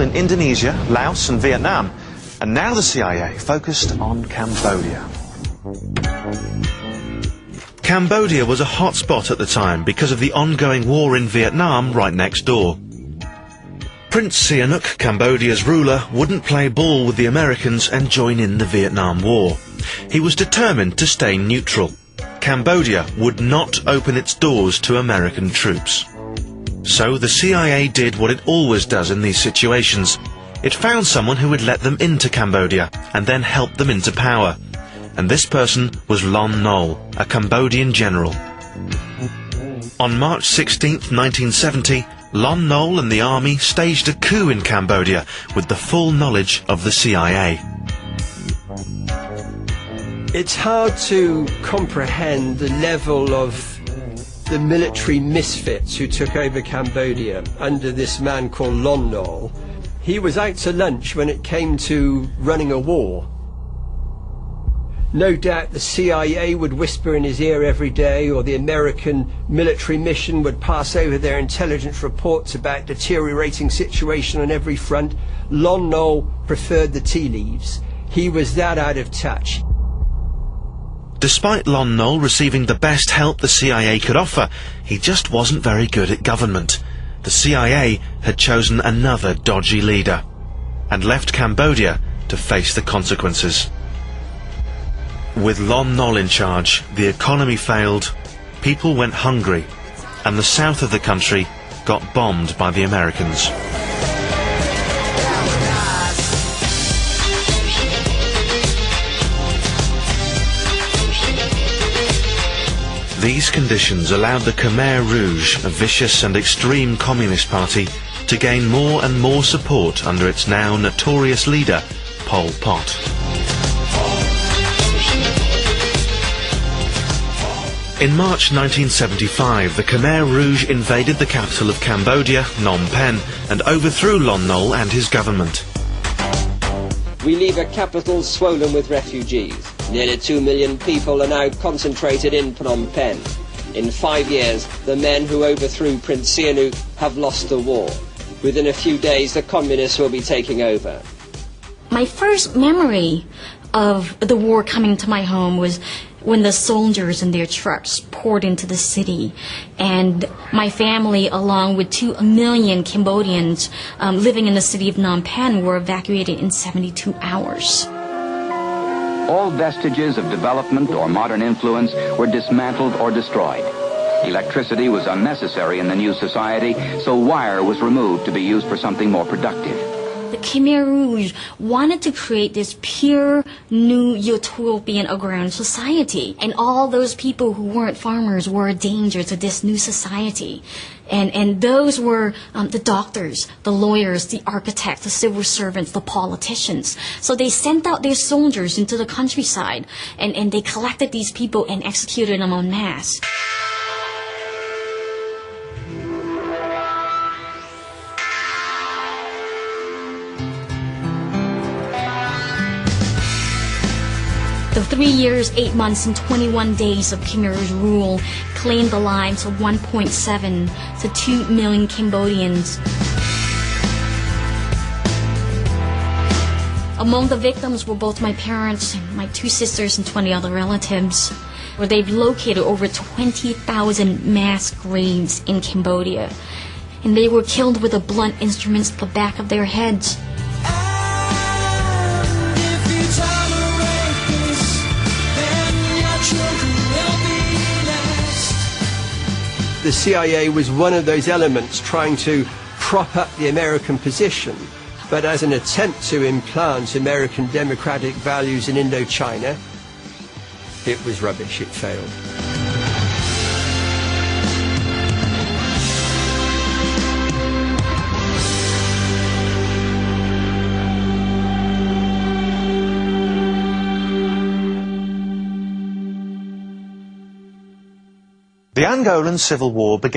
in Indonesia, Laos and Vietnam, and now the CIA focused on Cambodia. Cambodia was a hot spot at the time because of the ongoing war in Vietnam right next door. Prince Sihanouk, Cambodia's ruler, wouldn't play ball with the Americans and join in the Vietnam War. He was determined to stay neutral. Cambodia would not open its doors to American troops. So the CIA did what it always does in these situations. It found someone who would let them into Cambodia and then help them into power. And this person was Lon Nol, a Cambodian general. On March 16th, 1970, Lon Nol and the army staged a coup in Cambodia with the full knowledge of the CIA. It's hard to comprehend the level of the military misfits who took over Cambodia under this man called Lon Nol. He was out to lunch when it came to running a war. No doubt the CIA would whisper in his ear every day, or the American military mission would pass over their intelligence reports about deteriorating situation on every front. Lon Nol preferred the tea leaves. He was that out of touch. Despite Lon Nol receiving the best help the CIA could offer, he just wasn't very good at government. The CIA had chosen another dodgy leader and left Cambodia to face the consequences. With Lon Nol in charge, the economy failed, people went hungry, and the south of the country got bombed by the Americans. These conditions allowed the Khmer Rouge, a vicious and extreme communist party, to gain more and more support under its now notorious leader, Pol Pot. In March 1975, the Khmer Rouge invaded the capital of Cambodia, Phnom Penh, and overthrew Lon Nol and his government. We leave a capital swollen with refugees. Nearly 2 million people are now concentrated in Phnom Penh. In 5 years, the men who overthrew Prince Sihanouk have lost the war. Within a few days, the communists will be taking over. My first memory of the war coming to my home was when the soldiers and their trucks poured into the city, and my family, along with 2 million Cambodians living in the city of Phnom Penh, were evacuated in 72 hours. All vestiges of development or modern influence were dismantled or destroyed. Electricity was unnecessary in the new society, so wire was removed to be used for something more productive. The Khmer Rouge wanted to create this pure, new utopian agrarian society. And all those people who weren't farmers were a danger to this new society. And those were the doctors, the lawyers, the architects, the civil servants, the politicians. So they sent out their soldiers into the countryside, and they collected these people and executed them en masse. The 3 years, 8 months, and 21 days of Khmer's rule claimed the lives of 1.7 to 2 million Cambodians. Among the victims were both my parents, my 2 sisters, and 20 other relatives, where they've located over 20,000 mass graves in Cambodia. And they were killed with the blunt instruments at the back of their heads. The CIA was one of those elements trying to prop up the American position, but as an attempt to implant American democratic values in Indochina, it was rubbish, it failed. The Angolan Civil War began